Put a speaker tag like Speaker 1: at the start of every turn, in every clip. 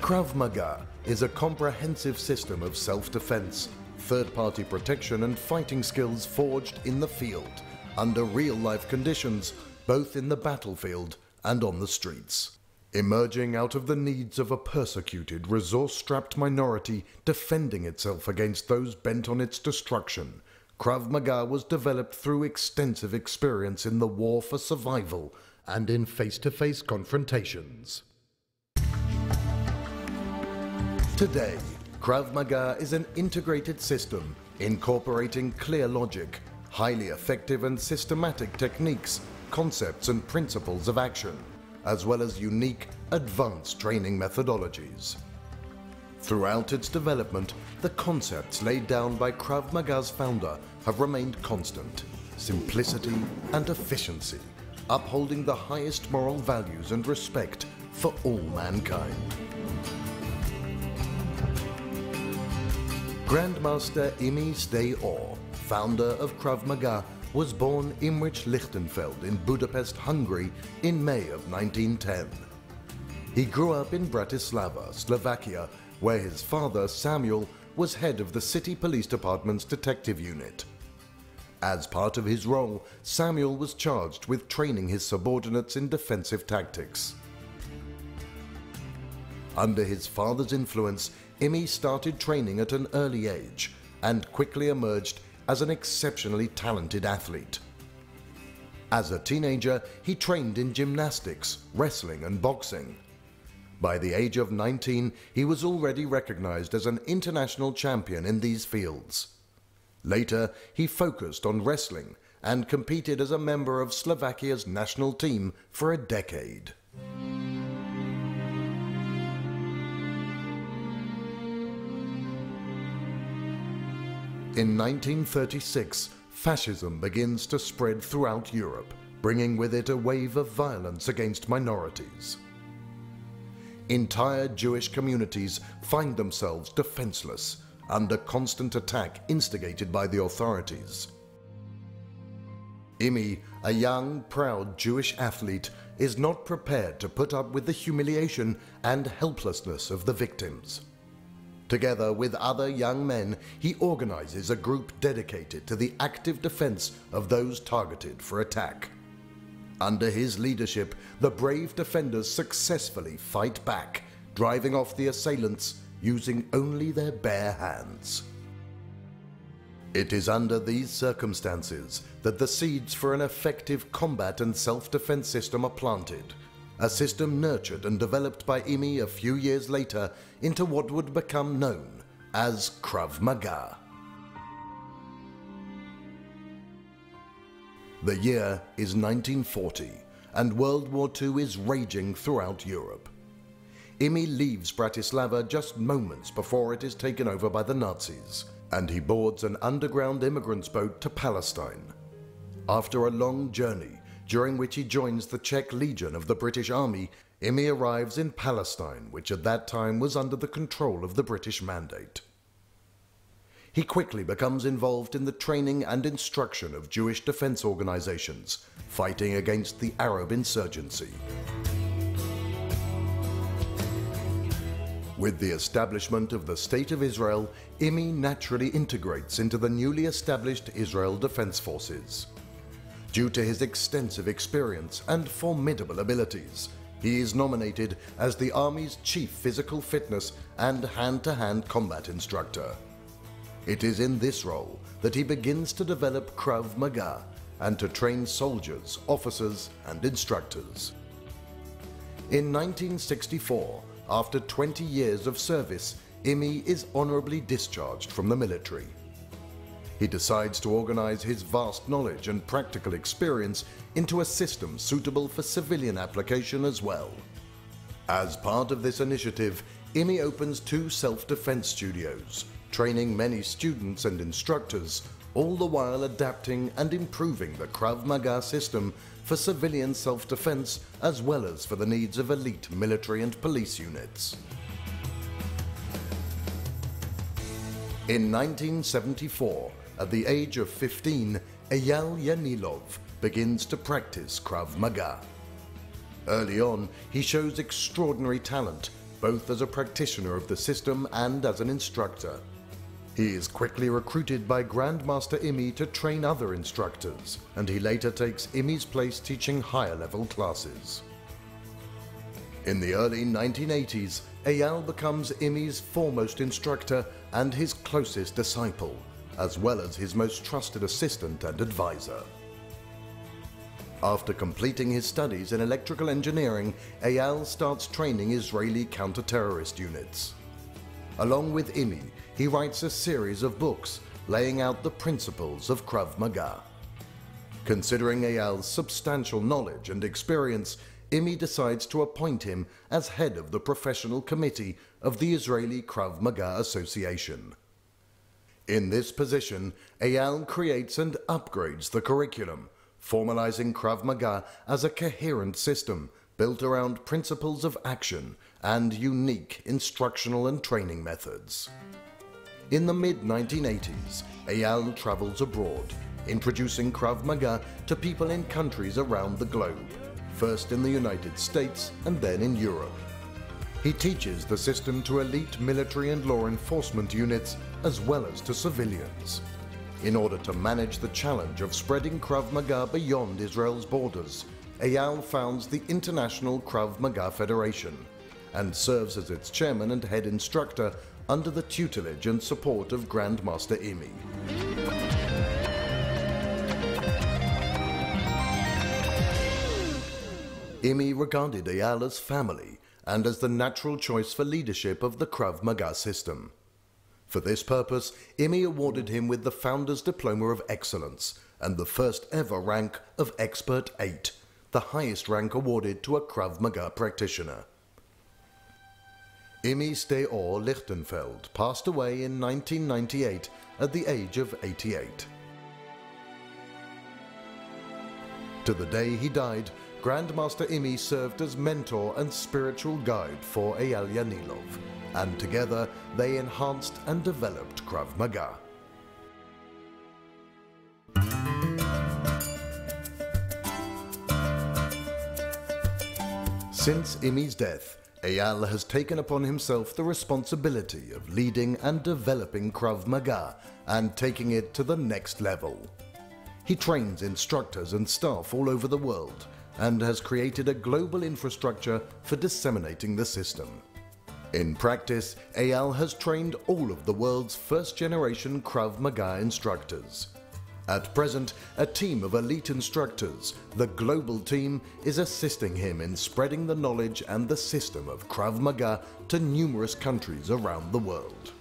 Speaker 1: Krav Maga is a comprehensive system of self-defense, third-party protection and fighting skills forged in the field, under real-life conditions, both in the battlefield and on the streets. Emerging out of the needs of a persecuted, resource-strapped minority defending itself against those bent on its destruction, Krav Maga was developed through extensive experience in the war for survival and in face-to-face confrontations. Today, Krav Maga is an integrated system incorporating clear logic, highly effective and systematic techniques, concepts and principles of action, as well as unique, advanced training methodologies. Throughout its development, the concepts laid down by Krav Maga's founder have remained constant: simplicity and efficiency, upholding the highest moral values and respect for all mankind. Grandmaster Imi Stay-Or, founder of Krav Maga, was born Imrich Lichtenfeld in Budapest, Hungary in May of 1910. He grew up in Bratislava, Slovakia, where his father, Samuel, was head of the city police department's detective unit. As part of his role, Samuel was charged with training his subordinates in defensive tactics. Under his father's influence, Imi started training at an early age and quickly emerged as an exceptionally talented athlete. As a teenager, he trained in gymnastics, wrestling and boxing. By the age of 19, he was already recognized as an international champion in these fields. Later, he focused on wrestling and competed as a member of Slovakia's national team for a decade. In 1936, fascism begins to spread throughout Europe, bringing with it a wave of violence against minorities. Entire Jewish communities find themselves defenseless, under constant attack instigated by the authorities. Imi, a young, proud Jewish athlete, is not prepared to put up with the humiliation and helplessness of the victims. Together with other young men, he organizes a group dedicated to the active defense of those targeted for attack. Under his leadership, the brave defenders successfully fight back, driving off the assailants using only their bare hands. It is under these circumstances that the seeds for an effective combat and self-defense system are planted, a system nurtured and developed by Imi a few years later into what would become known as Krav Maga. The year is 1940, and World War II is raging throughout Europe. Imi leaves Bratislava just moments before it is taken over by the Nazis, and he boards an underground immigrants boat to Palestine. After a long journey, during which he joins the Czech Legion of the British Army, Imi arrives in Palestine, which at that time was under the control of the British Mandate. He quickly becomes involved in the training and instruction of Jewish defense organizations, fighting against the Arab insurgency. With the establishment of the State of Israel, Imi naturally integrates into the newly established Israel Defense Forces. Due to his extensive experience and formidable abilities, he is nominated as the Army's chief physical fitness and hand-to-hand combat instructor. It is in this role that he begins to develop Krav Maga and to train soldiers, officers, and instructors. In 1964, after 20 years of service, Imi is honorably discharged from the military. He decides to organize his vast knowledge and practical experience into a system suitable for civilian application as well. As part of this initiative, Imi opens 2 self-defense studios, training many students and instructors, all the while adapting and improving the Krav Maga system for civilian self-defense as well as for the needs of elite military and police units. In 1974, at the age of 15, Eyal Yanilov begins to practice Krav Maga. Early on, he shows extraordinary talent, both as a practitioner of the system and as an instructor. He is quickly recruited by Grandmaster Imi to train other instructors, and he later takes Imi's place teaching higher-level classes. In the early 1980s, Eyal becomes Imi's foremost instructor and his closest disciple, as well as his most trusted assistant and advisor. After completing his studies in electrical engineering, Eyal starts training Israeli counter-terrorist units. Along with Imi, he writes a series of books laying out the principles of Krav Maga. Considering Eyal's substantial knowledge and experience, Imi decides to appoint him as head of the professional committee of the Israeli Krav Maga Association. In this position, Eyal creates and upgrades the curriculum, formalizing Krav Maga as a coherent system built around principles of action and unique instructional and training methods. In the mid-1980s, Eyal travels abroad, introducing Krav Maga to people in countries around the globe, first in the United States and then in Europe. He teaches the system to elite military and law enforcement units as well as to civilians. In order to manage the challenge of spreading Krav Maga beyond Israel's borders, Eyal founds the International Krav Maga Federation and serves as its chairman and head instructor under the tutelage and support of Grandmaster Imi. Imi regarded Eyal as family and as the natural choice for leadership of the Krav Maga system. For this purpose, Imi awarded him with the Founder's Diploma of Excellence and the first ever rank of Expert 8, the highest rank awarded to a Krav Maga practitioner. Imi Steor Lichtenfeld passed away in 1998 at the age of 88. To the day he died, Grandmaster Imi served as mentor and spiritual guide for Eyal Yanilov, and together they enhanced and developed Krav Maga. Since Imi's death, Eyal has taken upon himself the responsibility of leading and developing Krav Maga and taking it to the next level. He trains instructors and staff all over the world and has created a global infrastructure for disseminating the system. In practice, Eyal has trained all of the world's first-generation Krav Maga instructors. At present, a team of elite instructors, the global team, is assisting him in spreading the knowledge and the system of Krav Maga to numerous countries around the world.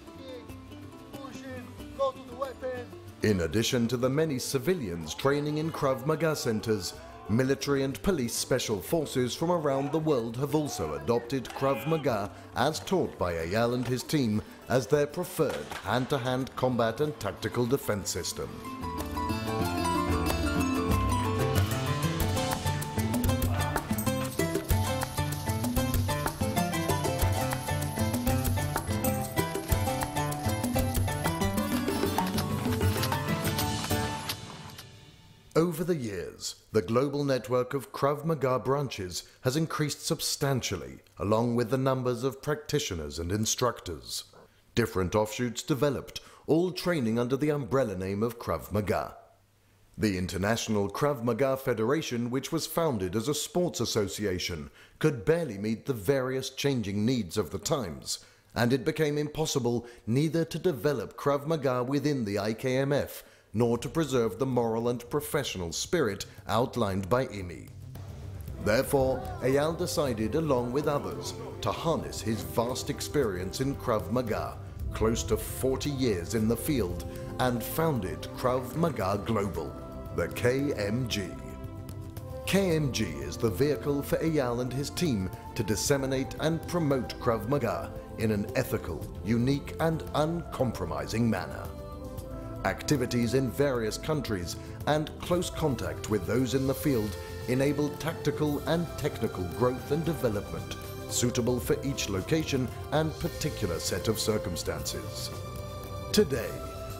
Speaker 1: In addition to the many civilians training in Krav Maga centers, military and police special forces from around the world have also adopted Krav Maga as taught by Eyal and his team as their preferred hand-to-hand combat and tactical defense system. Over the years, the global network of Krav Maga branches has increased substantially, along with the numbers of practitioners and instructors. Different offshoots developed, all training under the umbrella name of Krav Maga. The International Krav Maga Federation, which was founded as a sports association, could barely meet the various changing needs of the times, and it became impossible neither to develop Krav Maga within the IKMF, nor to preserve the moral and professional spirit outlined by Imi. Therefore, Eyal decided, along with others, to harness his vast experience in Krav Maga, close to 40 years in the field, and founded Krav Maga Global, the KMG. KMG is the vehicle for Eyal and his team to disseminate and promote Krav Maga in an ethical, unique and uncompromising manner. Activities in various countries and close contact with those in the field enable tactical and technical growth and development suitable for each location and particular set of circumstances. Today,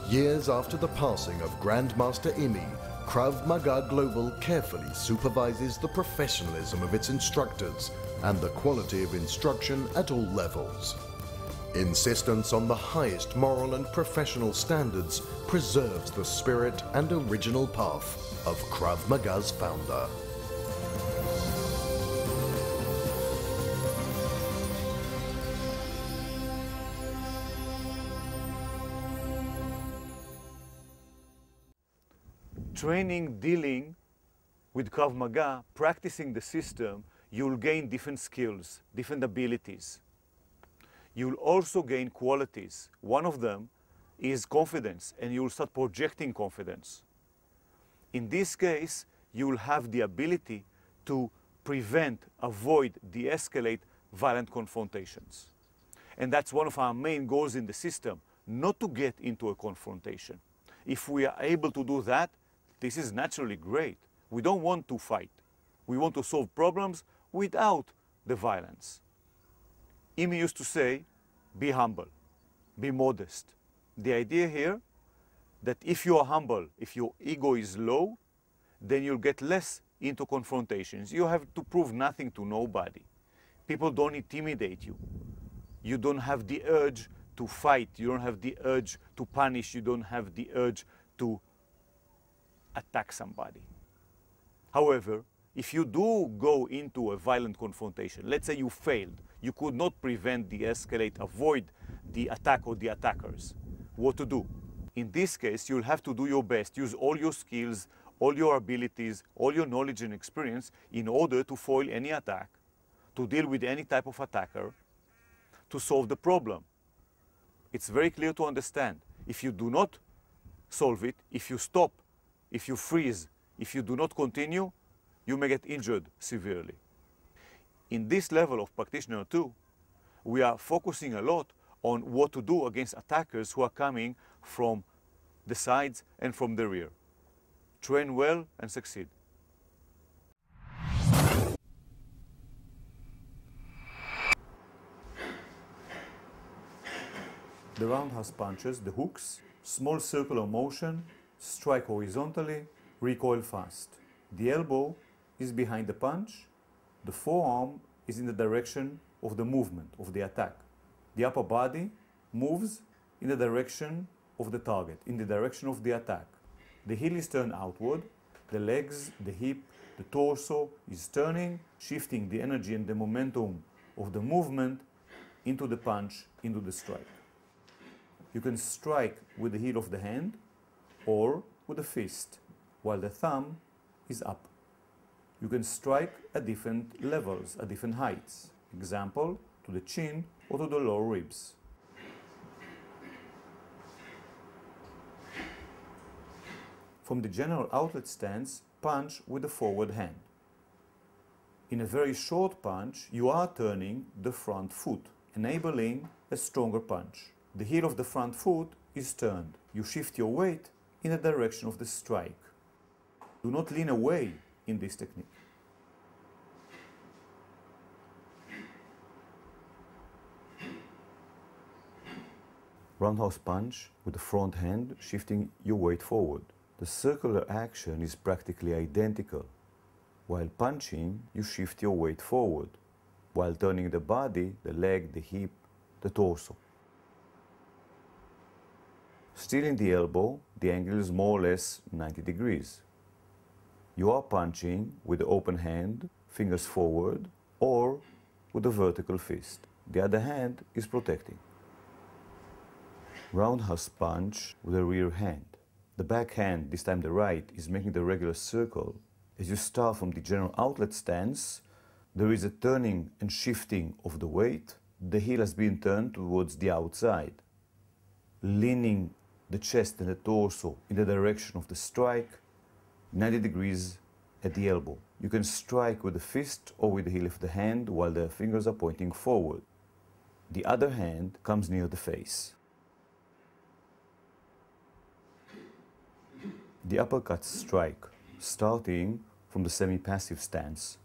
Speaker 1: years after the passing of Grandmaster Imi, Krav Maga Global carefully supervises the professionalism of its instructors and the quality of instruction at all levels. Insistence on the highest moral and professional standards preserves the spirit and original path of Krav Maga's founder.
Speaker 2: Training, dealing with Krav Maga, practicing the system, you'll gain different skills, different abilities. You'll also gain qualities. One of them is confidence, and you'll start projecting confidence. In this case, you'll have the ability to prevent, avoid, de-escalate violent confrontations. And that's one of our main goals in the system, not to get into a confrontation. If we are able to do that, this is naturally great. We don't want to fight. We want to solve problems without the violence. Imi used to say, be humble, be modest. The idea here that if you are humble, if your ego is low, then you'll get less into confrontations. You have to prove nothing to nobody. People don't intimidate you. You don't have the urge to fight. You don't have the urge to punish. You don't have the urge to attack somebody. However, if you do go into a violent confrontation, let's say you failed, you could not prevent, de-escalate, avoid the attack or the attackers, what to do? In this case, you'll have to do your best, use all your skills, all your abilities, all your knowledge and experience in order to foil any attack, to deal with any type of attacker, to solve the problem. It's very clear to understand. If you do not solve it, if you stop, if you freeze, if you do not continue, you may get injured severely. In this level of practitioner 2, we are focusing a lot on what to do against attackers who are coming from the sides and from the rear. Train well and succeed. The roundhouse punches, the hooks, small circular motion, strike horizontally, recoil fast. The elbow is behind the punch, the forearm is in the direction of the movement, of the attack. The upper body moves in the direction of the target, in the direction of the attack. The heel is turned outward, the legs, the hip, the torso is turning, shifting the energy and the momentum of the movement into the punch, into the strike. You can strike with the heel of the hand or with the fist, while the thumb is up. You can strike at different levels, at different heights. Example, to the chin or to the lower ribs. From the general outlet stance, punch with the forward hand. In a very short punch, you are turning the front foot, enabling a stronger punch. The heel of the front foot is turned. You shift your weight in the direction of the strike. Do not lean away in this technique. Roundhouse punch with the front hand, shifting your weight forward. The circular action is practically identical. While punching, you shift your weight forward, while turning the body, the leg, the hip, the torso. Still in the elbow, the angle is more or less 90 degrees. You are punching with the open hand, fingers forward, or with a vertical fist. The other hand is protecting. Roundhouse punch with the rear hand. The back hand, this time the right, is making the regular circle. As you start from the general outlet stance, there is a turning and shifting of the weight. The heel has been turned towards the outside, leaning the chest and the torso in the direction of the strike, 90 degrees at the elbow. You can strike with the fist or with the heel of the hand while the fingers are pointing forward. The other hand comes near the face. The uppercut strike, starting from the semi-passive stance.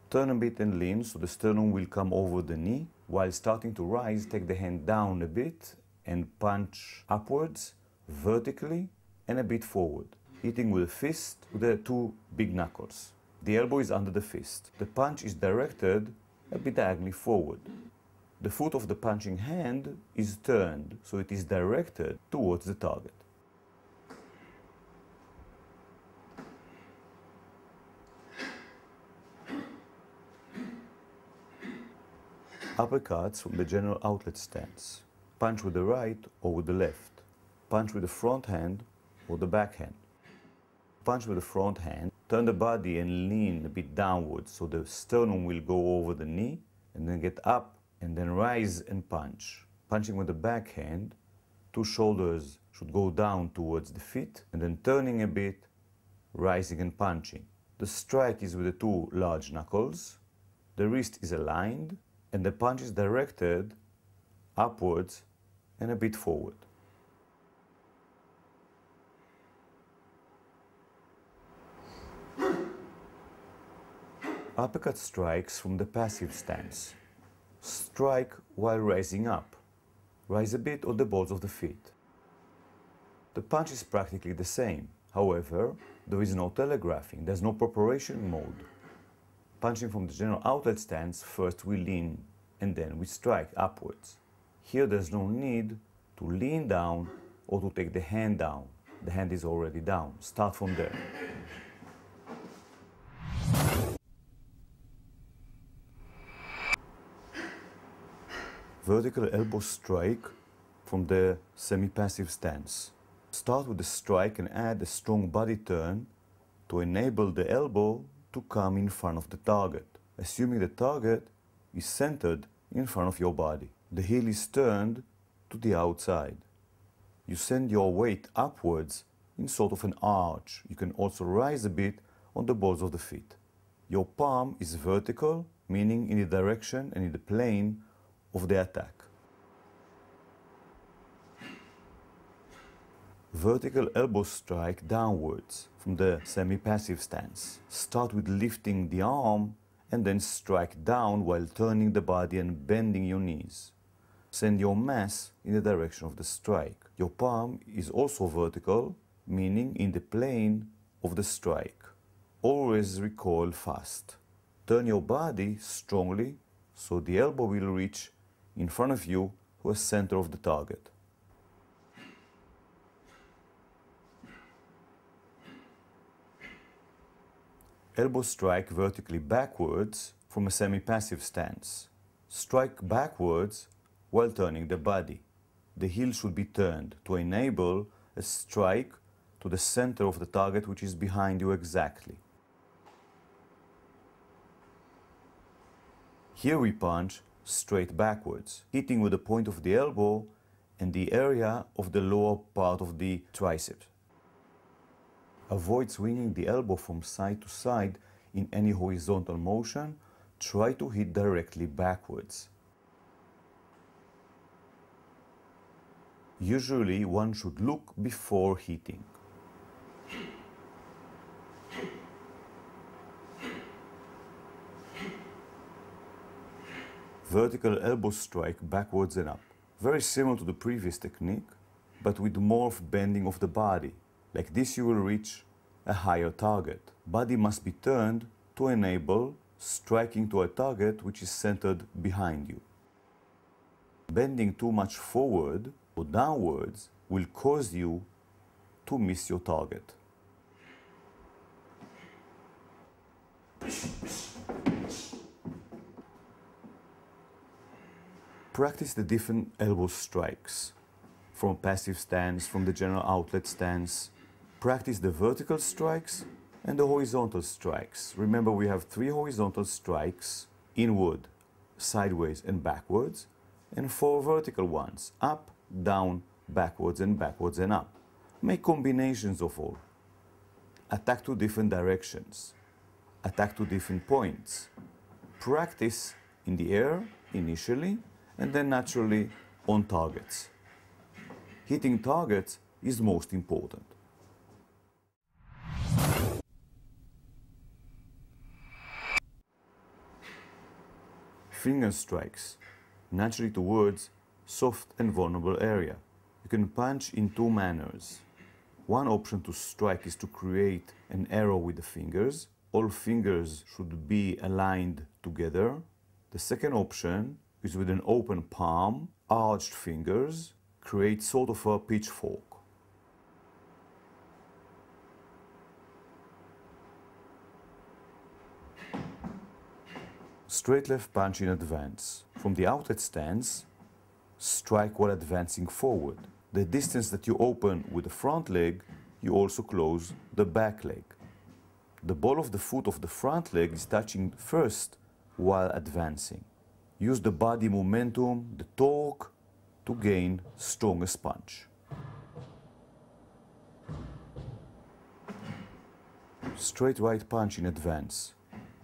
Speaker 2: Turn a bit and lean so the sternum will come over the knee. While starting to rise, take the hand down a bit and punch upwards, vertically, and a bit forward, hitting with a fist with the two big knuckles. The elbow is under the fist. The punch is directed a bit diagonally forward. The foot of the punching hand is turned, so it is directed towards the target. Uppercuts from the general outlet stance. Punch with the right or with the left. Punch with the front hand or the back hand. Punch with the front hand. Turn the body and lean a bit downwards so the sternum will go over the knee, and then get up and then rise and punch. Punching with the back hand, two shoulders should go down towards the feet, and then turning a bit, rising and punching. The strike is with the two large knuckles. The wrist is aligned, and the punch is directed upwards and a bit forward. Uppercut strikes from the passive stance. Strike while rising up. Rise a bit on the balls of the feet. The punch is practically the same. However, there is no telegraphing, there's no preparation mode. Punching from the general outlet stance, first we lean and then we strike upwards. Here there's no need to lean down or to take the hand down. The hand is already down. Start from there. Vertical elbow strike from the semi-passive stance. Start with the strike and add a strong body turn to enable the elbow to come in front of the target, assuming the target is centered in front of your body. The heel is turned to the outside. You send your weight upwards in sort of an arch. You can also rise a bit on the balls of the feet. Your palm is vertical, meaning in the direction and in the plane of the attack. Vertical elbow strike downwards from the semi-passive stance. Start with lifting the arm and then strike down while turning the body and bending your knees. Send your mass in the direction of the strike. Your palm is also vertical, meaning in the plane of the strike. Always recoil fast. Turn your body strongly so the elbow will reach in front of you to the center of the target. Elbow strike vertically backwards from a semi-passive stance. Strike backwards while turning the body. The heel should be turned to enable a strike to the center of the target, which is behind you exactly. Here we punch straight backwards, hitting with the point of the elbow and the area of the lower part of the triceps. Avoid swinging the elbow from side to side in any horizontal motion. Try to hit directly backwards. Usually one should look before hitting. Vertical elbow strike backwards and up. Very similar to the previous technique, but with more of bending of the body. Like this you will reach a higher target. Body must be turned to enable striking to a target which is centered behind you. Bending too much forward or downwards will cause you to miss your target. Practice the different elbow strikes from passive stance, from the general outlet stance. Practice the vertical strikes and the horizontal strikes. Remember, we have 3 horizontal strikes, inward, sideways and backwards, and 4 vertical ones, up, down, backwards and up. Make combinations of all. Attack to different directions. Attack to different points. Practice in the air initially, and then naturally on targets. Hitting targets is most important. Finger strikes, naturally towards soft and vulnerable area. You can punch in 2 manners. One option to strike is to create an arrow with the fingers,
Speaker 3: all fingers should be aligned together. The second option is with an open palm, arched fingers, create sort of a pitchfork. Straight left punch in advance. From the outlet stance, strike while advancing forward. The distance that you open with the front leg, you also close the back leg. The ball of the foot of the front leg is touching first while advancing. Use the body momentum, the torque, to gain strongest punch. Straight right punch in advance.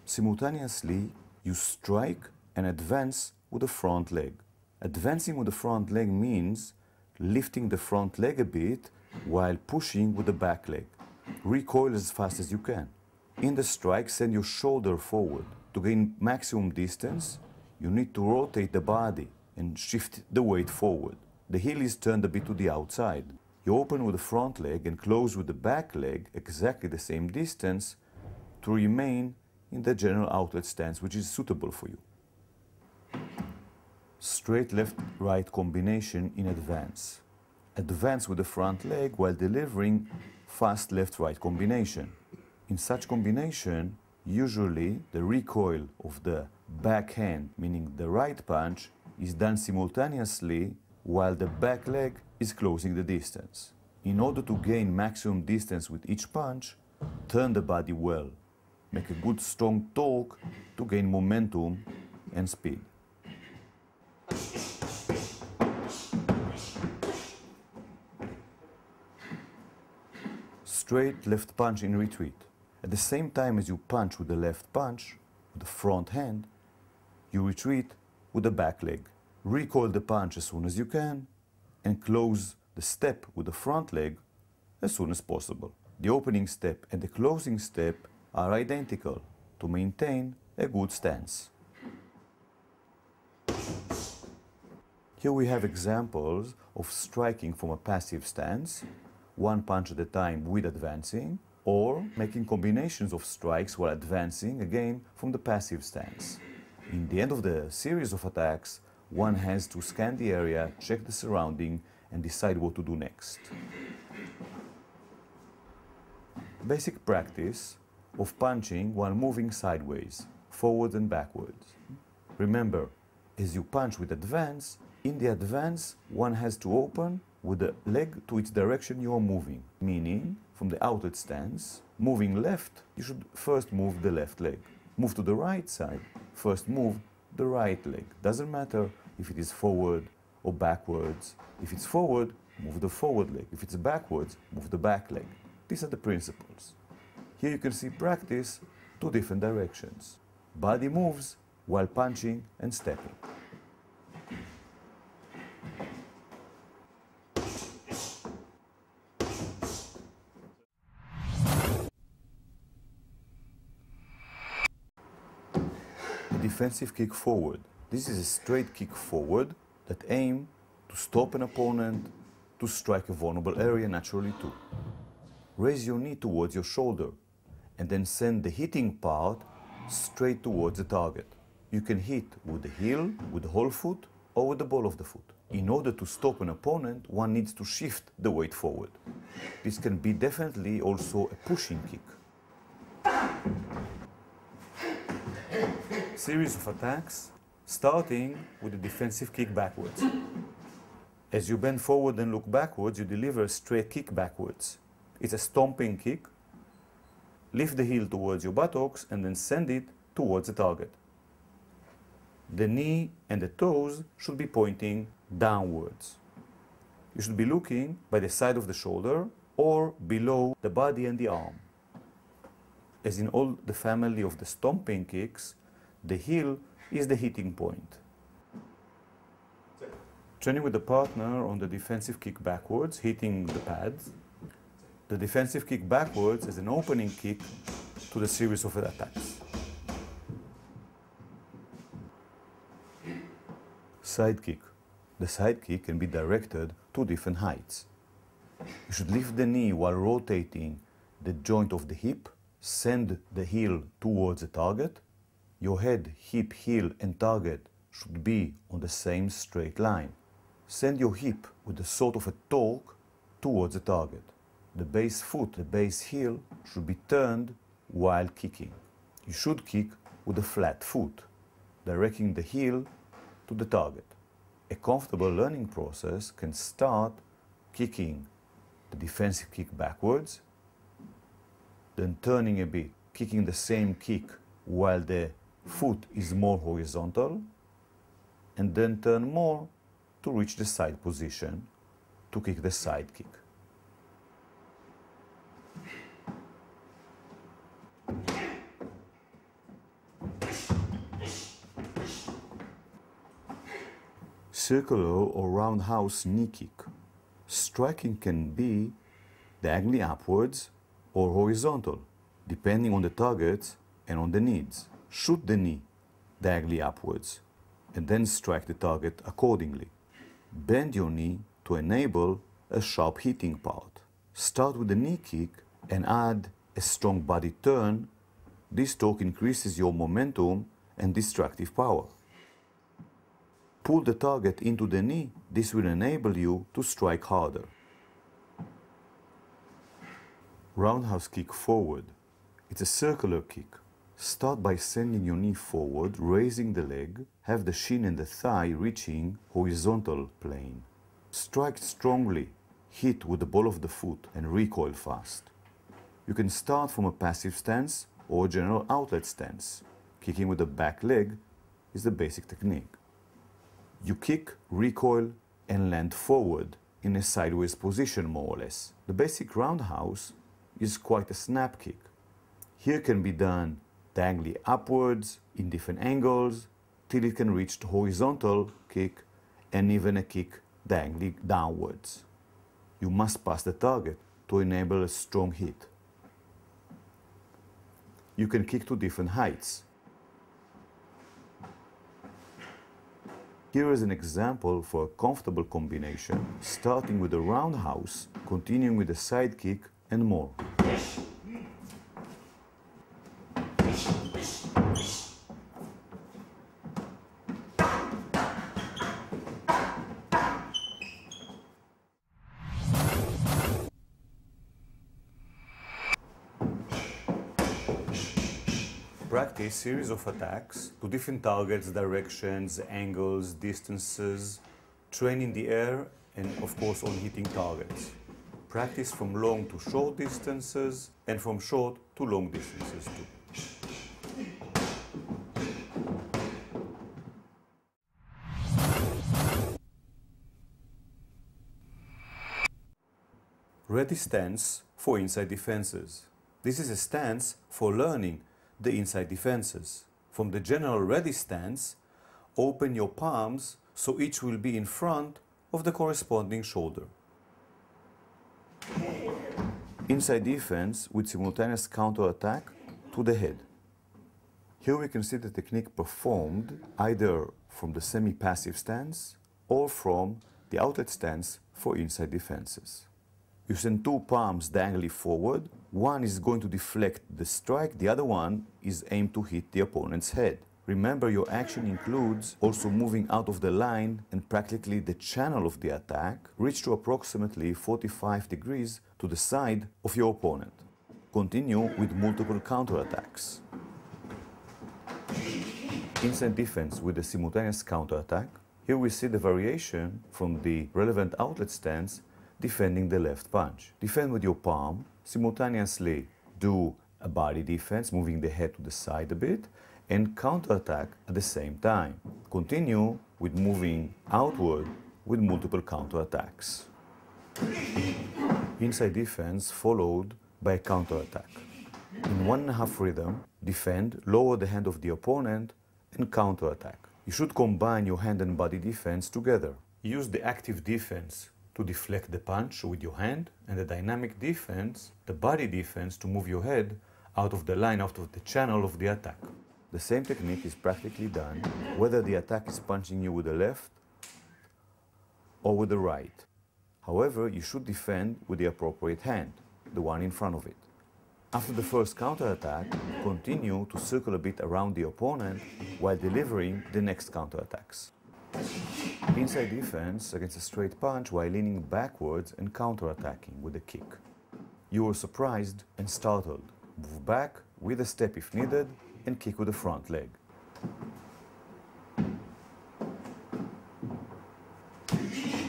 Speaker 3: Simultaneously, you strike and advance with the front leg. Advancing with the front leg means lifting the front leg a bit while pushing with the back leg. Recoil as fast as you can. In the strike, send your shoulder forward. To gain maximum distance, you need to rotate the body and shift the weight forward. The heel is turned a bit to the outside. You open with the front leg and close with the back leg exactly the same distance to remain in the general outlet stance which is suitable for you. Straight left-right combination in advance. Advance with the front leg while delivering fast left-right combination. In such combination, usually the recoil of the back hand, meaning the right punch, is done simultaneously while the back leg is closing the distance. In order to gain maximum distance with each punch, turn the body well. Make a good strong torque to gain momentum and speed. Straight left punch in retreat. At the same time as you punch with the left punch, with the front hand, you retreat with the back leg. Recoil the punch as soon as you can and close the step with the front leg as soon as possible. The opening step and the closing step are identical to maintain a good stance. Here we have examples of striking from a passive stance, one punch at a time with advancing, or making combinations of strikes while advancing, again from the passive stance. In the end of the series of attacks, one has to scan the area, check the surrounding, and decide what to do next. Basic practice of punching while moving sideways, forward and backwards. Remember, as you punch with advance, in the advance, one has to open with the leg to its direction you are moving, meaning from the outlet stance, moving left, you should first move the left leg. Move to the right side, first move the right leg. Doesn't matter if it is forward or backwards. If it's forward, move the forward leg. If it's backwards, move the back leg. These are the principles. Here you can see practice two different directions. Body moves while punching and stepping. Defensive kick forward. This is a straight kick forward that aims to stop an opponent, to strike a vulnerable area naturally too. Raise your knee towards your shoulder and then send the hitting part straight towards the target. You can hit with the heel, with the whole foot, or with the ball of the foot. In order to stop an opponent, one needs to shift the weight forward. This can be definitely also a pushing kick. Series of attacks, starting with a defensive kick backwards. As you bend forward and look backwards, you deliver a straight kick backwards. It's a stomping kick. Lift the heel towards your buttocks and then send it towards the target. The knee and the toes should be pointing downwards. You should be looking by the side of the shoulder or below the body and the arm. As in all the family of the stomping kicks, the heel is the hitting point. Training with the partner on the defensive kick backwards, hitting the pads. The defensive kick backwards is an opening kick to the series of attacks. Side kick. The side kick can be directed to different heights. You should lift the knee while rotating the joint of the hip Send the heel towards the target. Your head, hip, heel and target should be on the same straight line. Send your hip with a sort of a torque towards the target. The base foot, the base heel should be turned while kicking. You should kick with a flat foot, directing the heel to the target. A comfortable learning process can start kicking the defensive kick backwards, then turning a bit, kicking the same kick while the foot is more horizontal, and then turn more to reach the side position to kick the side kick. Circular or roundhouse knee kick. Striking can be diagonally upwards or horizontal, depending on the target and on the needs. Shoot the knee diagonally upwards and then strike the target accordingly. Bend your knee to enable a sharp hitting part. Start with the knee kick and add a strong body turn. This torque increases your momentum and destructive power. Pull the target into the knee. This will enable you to strike harder. Roundhouse kick forward. It's a circular kick. Start by sending your knee forward, raising the leg, have the shin and the thigh reaching horizontal plane. Strike strongly, hit with the ball of the foot and recoil fast. You can start from a passive stance or general outlet stance. Kicking with the back leg is the basic technique. You kick, recoil and land forward in a sideways position more or less. The basic roundhouse is quite a snap kick. Here can be done diagonally upwards in different angles till it can reach the horizontal kick and even a kick diagonally downwards. You must pass the target to enable a strong hit. You can kick to different heights. Here is an example for a comfortable combination, starting with a roundhouse, continuing with a side kick and more. Practice series of attacks to different targets, directions, angles, distances. Train in the air and of course on hitting targets. Practice from long to short distances and from short to long distances too. Ready stance for inside defenses. This is a stance for learning the inside defenses. From the general ready stance, open your palms so each will be in front of the corresponding shoulder. Inside defense with simultaneous counter-attack to the head. Here we can see the technique performed either from the semi-passive stance or from the outlet stance for inside defenses. You send two palms diagonally forward. One is going to deflect the strike, the other one is aimed to hit the opponent's head. Remember, your action includes also moving out of the line and practically the channel of the attack reach to approximately 45 degrees to the side of your opponent. Continue with multiple counterattacks. Inside defense with a simultaneous counterattack. Here we see the variation from the relevant outlet stance defending the left punch. Defend with your palm, simultaneously do a body defense, moving the head to the side a bit, and counterattack at the same time. Continue with moving outward with multiple counterattacks. Inside defense followed by a counterattack. In 1.5 rhythm, defend, lower the hand of the opponent, and counterattack. You should combine your hand and body defense together. Use the active defense to deflect the punch with your hand, and the dynamic defense, the body defense, to move your head out of the line, out of the channel of the attack. The same technique is practically done whether the attack is punching you with the left or with the right. However, you should defend with the appropriate hand, the one in front of it. After the first counterattack, continue to circle a bit around the opponent while delivering the next counterattacks. Inside defense against a straight punch while leaning backwards and counterattacking with a kick. You were surprised and startled. Move back with a step if needed and kick with the front leg.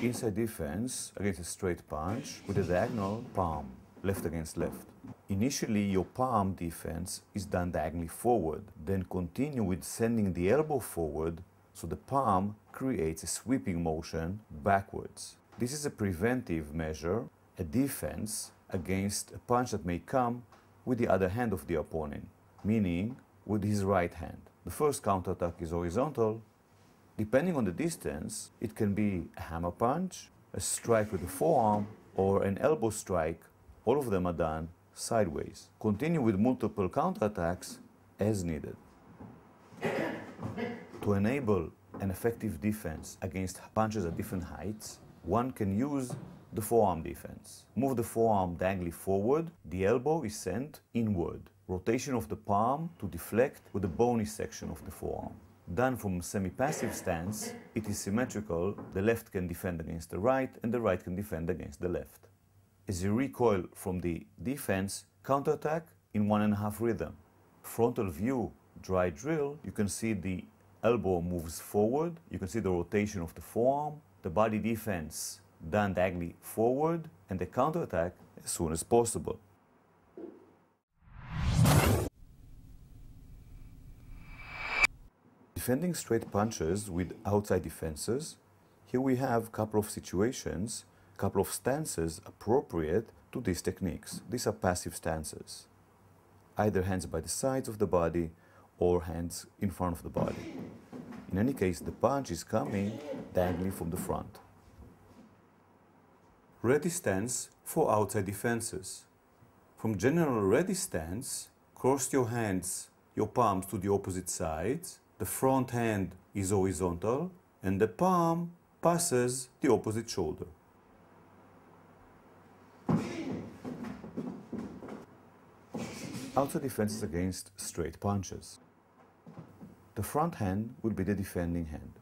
Speaker 3: Inside defense against a straight punch with a diagonal palm, left against left. Initially, your palm defense is done diagonally forward, then continue with sending the elbow forward so the palm creates a sweeping motion backwards. This is a preventive measure, a defense against a punch that may come with the other hand of the opponent, meaning with his right hand. The first counterattack is horizontal. Depending on the distance, it can be a hammer punch, a strike with the forearm, or an elbow strike. All of them are done sideways. Continue with multiple counterattacks as needed. To enable an effective defense against punches at different heights, one can use the forearm defense. Move the forearm diagonally forward, the elbow is sent inward. Rotation of the palm to deflect with the bony section of the forearm. Done from a semi-passive stance, it is symmetrical. The left can defend against the right and the right can defend against the left. As you recoil from the defense, counterattack in 1.5 rhythm. Frontal view, dry drill, you can see the elbow moves forward, you can see the rotation of the forearm, the body defense done diagonally forward, and the counterattack as soon as possible. Defending straight punches with outside defenses, here we have a couple of situations, a couple of stances appropriate to these techniques. These are passive stances, either hands by the sides of the body or hands in front of the body. In any case, the punch is coming diagonally from the front. Ready stance for outside defenses. From general ready stance, cross your hands, your palms to the opposite sides. The front hand is horizontal and the palm passes the opposite shoulder. Outside defenses against straight punches. The front hand will be the defending hand.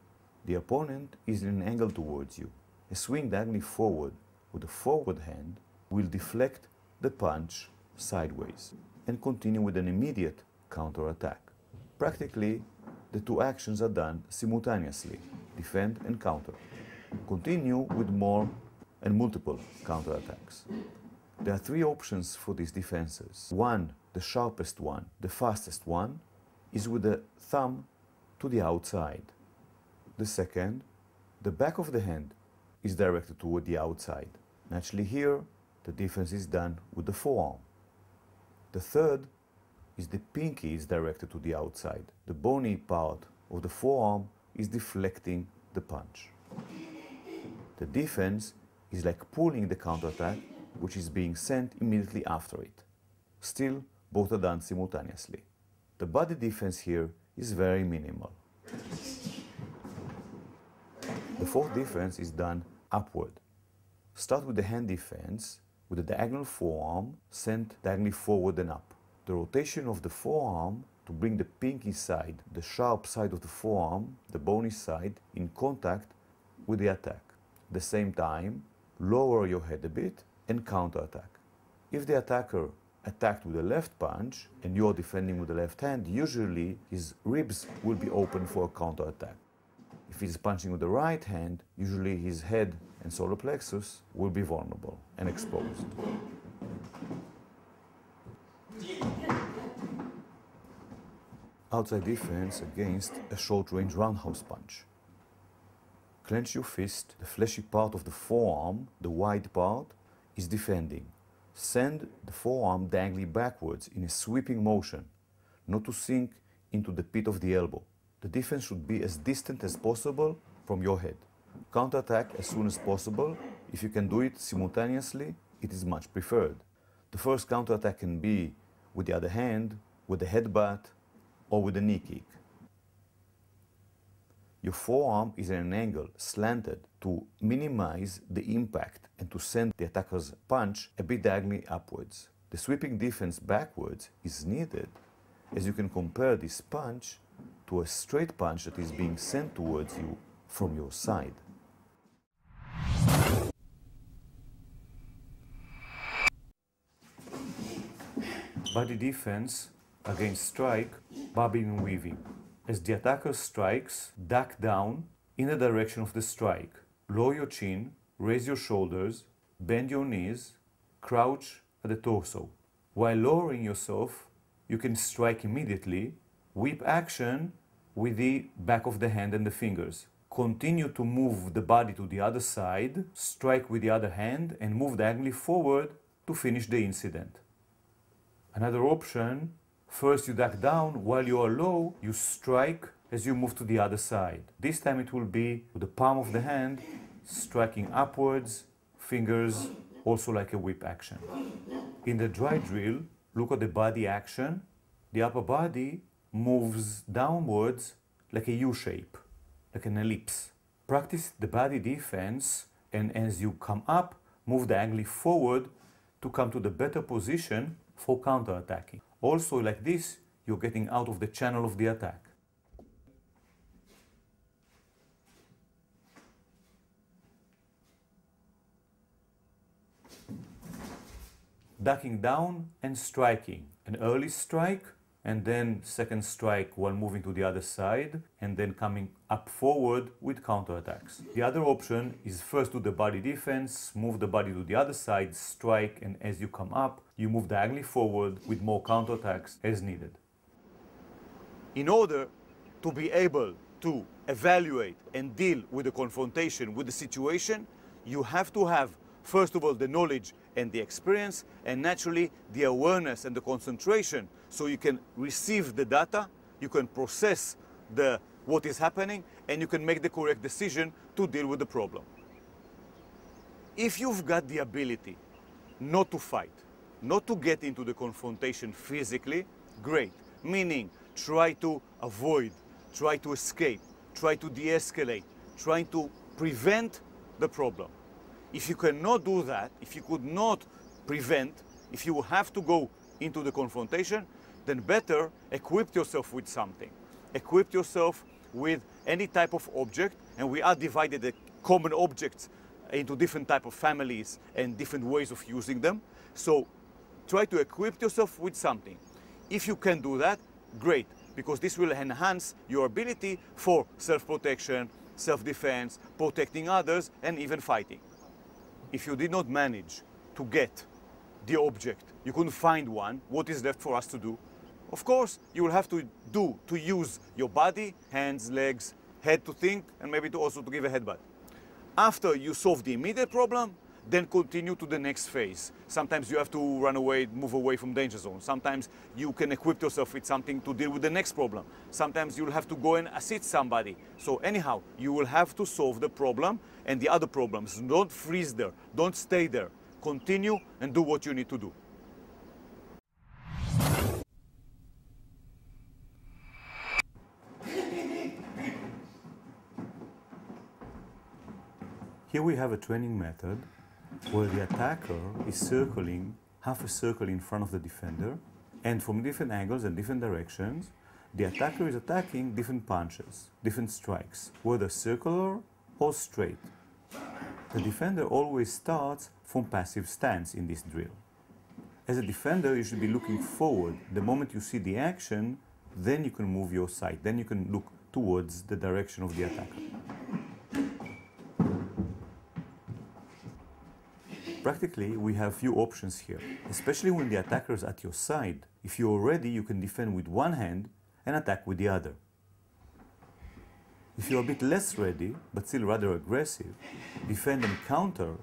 Speaker 3: The opponent is in an angle towards you. A swing diagonally forward with the forward hand will deflect the punch sideways and continue with an immediate counterattack. Practically, the two actions are done simultaneously, defend and counter. Continue with more and multiple counterattacks. There are three options for these defenses. One, the sharpest one, the fastest one, is with the thumb to the outside. The second, the back of the hand is directed toward the outside. Naturally here, the defense is done with the forearm. The third is the pinky is directed to the outside. The bony part of the forearm is deflecting the punch. The defense is like pulling the counterattack, which is being sent immediately after it. Still, both are done simultaneously. The body defense here is very minimal. The fourth defense is done upward. Start with the hand defense with the diagonal forearm sent diagonally forward and up. The rotation of the forearm to bring the pinky side, the sharp side of the forearm, the bony side, in contact with the attack. At the same time, lower your head a bit and counterattack. If the attacker attacked with a left punch and you are defending with the left hand, usually his ribs will be open for a counterattack. If he's punching with the right hand, usually his head and solar plexus will be vulnerable and exposed. Outside defense against a short-range roundhouse punch. Clench your fist, the fleshy part of the forearm, the wide part, is defending. Send the forearm diagonally backwards in a sweeping motion, not to sink into the pit of the elbow. The defense should be as distant as possible from your head. Counterattack as soon as possible. If you can do it simultaneously, it is much preferred. The first counterattack can be with the other hand, with a headbutt, or with a knee kick. Your forearm is at an angle, slanted, to minimize the impact and to send the attacker's punch a bit diagonally upwards. The sweeping defense backwards is needed, as you can compare this punch to a straight punch that is being sent towards you from your side. Body defense against strike, bobbing and weaving. As the attacker strikes, duck down in the direction of the strike. Lower your chin, raise your shoulders, bend your knees, crouch at the torso. While lowering yourself, you can strike immediately, whip action with the back of the hand and the fingers. Continue to move the body to the other side, strike with the other hand, and move diagonally forward to finish the incident. Another option, first you duck down, while you are low, you strike as you move to the other side. This time it will be with the palm of the hand, striking upwards, fingers, also like a whip action. In the dry drill, look at the body action. The upper body moves downwards like a U shape, like an ellipse. Practice the body defense, and as you come up, move diagonally forward to come to the better position for counter-attacking. Also, like this, you're getting out of the channel of the attack. Ducking down and striking. An early strike, and then second strike while moving to the other side, and then coming up forward with counterattacks. The other option is first do the body defense, move the body to the other side, strike, and as you come up, you move diagonally forward with more counterattacks as needed.
Speaker 2: In order to be able to evaluate and deal with the confrontation, with the situation, you have to have, first of all, the knowledge and the experience, and naturally the awareness and the concentration, so you can receive the data, you can process what is happening, and you can make the correct decision to deal with the problem. If you've got the ability not to fight, not to get into the confrontation physically, great. Meaning, try to avoid, try to escape, try to de-escalate, trying to prevent the problem. If you cannot do that, if you could not prevent, if you have to go into the confrontation, then better equip yourself with something. Equip yourself with any type of object, and we are divided the common objects into different type of families and different ways of using them. So try to equip yourself with something. If you can do that, great, because this will enhance your ability for self-protection, self-defense, protecting others, and even fighting. If you did not manage to get the object, you couldn't find one, what is left for us to do? Of course, you will have to use your body, hands, legs, head to think, and maybe also to give a headbutt. After you solve the immediate problem, then continue to the next phase. Sometimes you have to run away, move away from danger zone. Sometimes you can equip yourself with something to deal with the next problem. Sometimes you'll have to go and assist somebody. So anyhow, you will have to solve the problem and the other problems. Don't freeze there. Don't stay there. Continue and do what you need to do.
Speaker 3: Here we have a training method where the attacker is circling half a circle in front of the defender, and from different angles and different directions, the attacker is attacking different punches, different strikes, whether circular or straight. The defender always starts from passive stance in this drill. As a defender, you should be looking forward. The moment you see the action, then you can move your sight, then you can look towards the direction of the attacker. Practically, we have few options here, especially when the attacker is at your side. If you are ready, you can defend with one hand and attack with the other. If you're a bit less ready, but still rather aggressive, defend and counter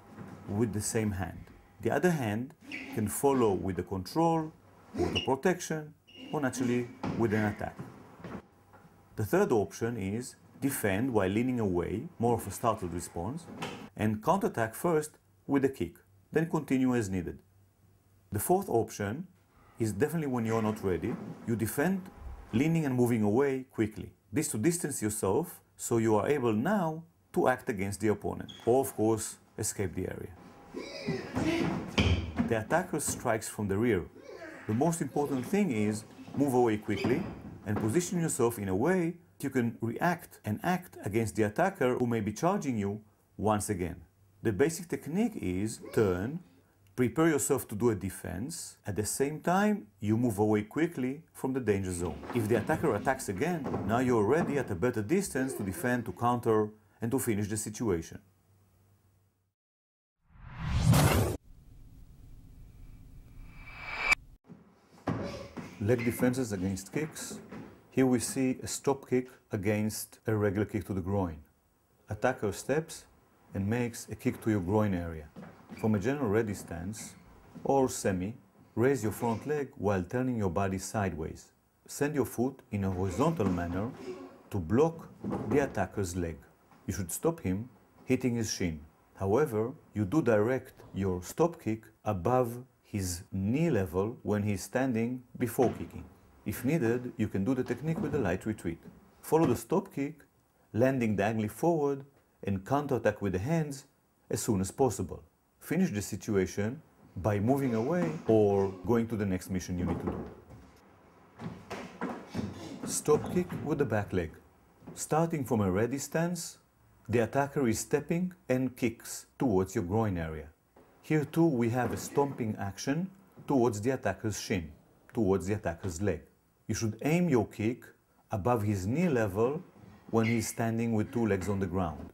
Speaker 3: with the same hand. The other hand can follow with the control, or the protection, or naturally with an attack. The third option is defend while leaning away, more of a startled response, and counterattack first with a kick, then continue as needed. The fourth option is definitely when you're not ready, you defend, leaning and moving away quickly. This to distance yourself so you are able now to act against the opponent, or of course, escape the area. The attacker strikes from the rear. The most important thing is move away quickly and position yourself in a way that you can react and act against the attacker who may be charging you once again. The basic technique is turn, prepare yourself to do a defense. At the same time, you move away quickly from the danger zone. If the attacker attacks again, now you're already at a better distance to defend, to counter, and to finish the situation. Leg defenses against kicks. Here we see a stop kick against a regular kick to the groin. Attacker steps and makes a kick to your groin area. From a general ready stance or semi, raise your front leg while turning your body sideways. Send your foot in a horizontal manner to block the attacker's leg. You should stop him hitting his shin. However, you do direct your stop kick above his knee level when he is standing before kicking. If needed, you can do the technique with a light retreat. Follow the stop kick, landing diagonally forward, and counterattack with the hands as soon as possible. Finish the situation by moving away or going to the next mission you need to do. Stop kick with the back leg. Starting from a ready stance, the attacker is stepping and kicks towards your groin area. Here too we have a stomping action towards the attacker's shin, towards the attacker's leg. You should aim your kick above his knee level when he is standing with two legs on the ground.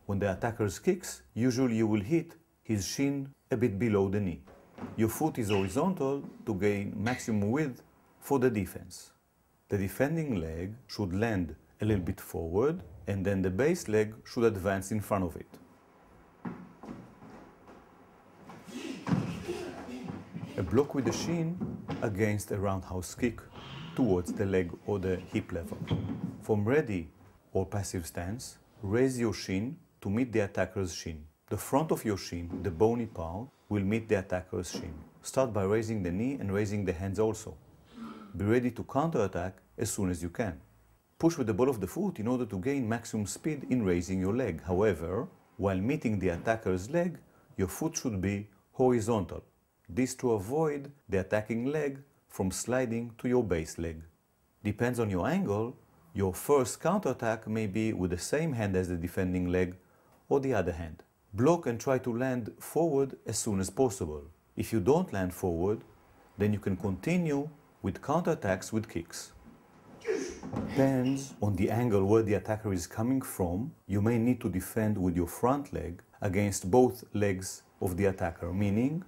Speaker 3: When the attacker kicks, usually you will hit his shin a bit below the knee. Your foot is horizontal to gain maximum width for the defense. The defending leg should land a little bit forward, and then the base leg should advance in front of it. A block with the shin against a roundhouse kick towards the leg or the hip level. From ready or passive stance, raise your shin to meet the attacker's shin. The front of your shin, the bony part, will meet the attacker's shin. Start by raising the knee and raising the hands also. Be ready to counterattack as soon as you can. Push with the ball of the foot in order to gain maximum speed in raising your leg. However, while meeting the attacker's leg, your foot should be horizontal. This to avoid the attacking leg from sliding to your base leg. Depends on your angle, your first counterattack may be with the same hand as the defending leg or the other hand. Block and try to land forward as soon as possible. If you don't land forward, then you can continue with counterattacks with kicks. Depends on the angle where the attacker is coming from, you may need to defend with your front leg against both legs of the attacker, meaning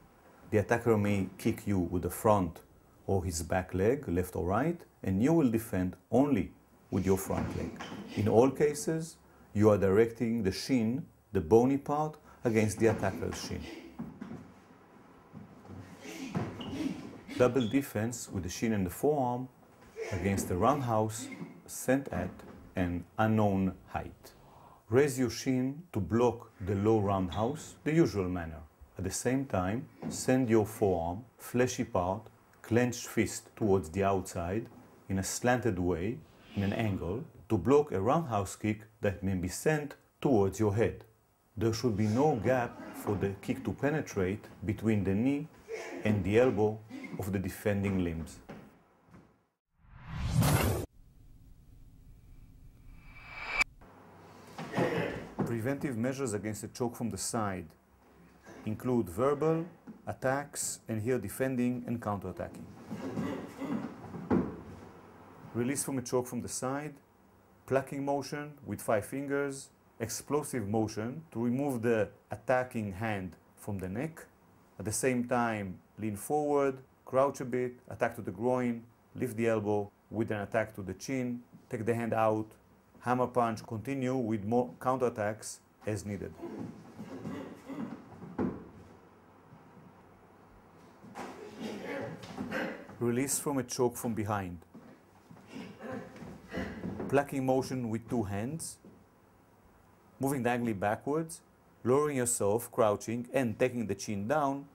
Speaker 3: the attacker may kick you with the front or his back leg, left or right, and you will defend only with your front leg. In all cases, you are directing the shin, the bony part, against the attacker's shin. Double defense with the shin and the forearm against the roundhouse sent at an unknown height. Raise your shin to block the low roundhouse the usual manner. At the same time, send your forearm, fleshy part, clenched fist towards the outside in a slanted way, in an angle, to block a roundhouse kick that may be sent towards your head. There should be no gap for the kick to penetrate between the knee and the elbow of the defending limbs. Preventive measures against a choke from the side include verbal, attacks, and here defending and counterattacking. Release from a choke from the side, plucking motion with 5 fingers, explosive motion to remove the attacking hand from the neck. At the same time, lean forward, crouch a bit, attack to the groin, lift the elbow with an attack to the chin, take the hand out, hammer punch, continue with more counterattacks as needed. Release from a choke from behind. Plucking motion with 2 hands, moving diagonally backwards, lowering yourself, crouching, and taking the chin down,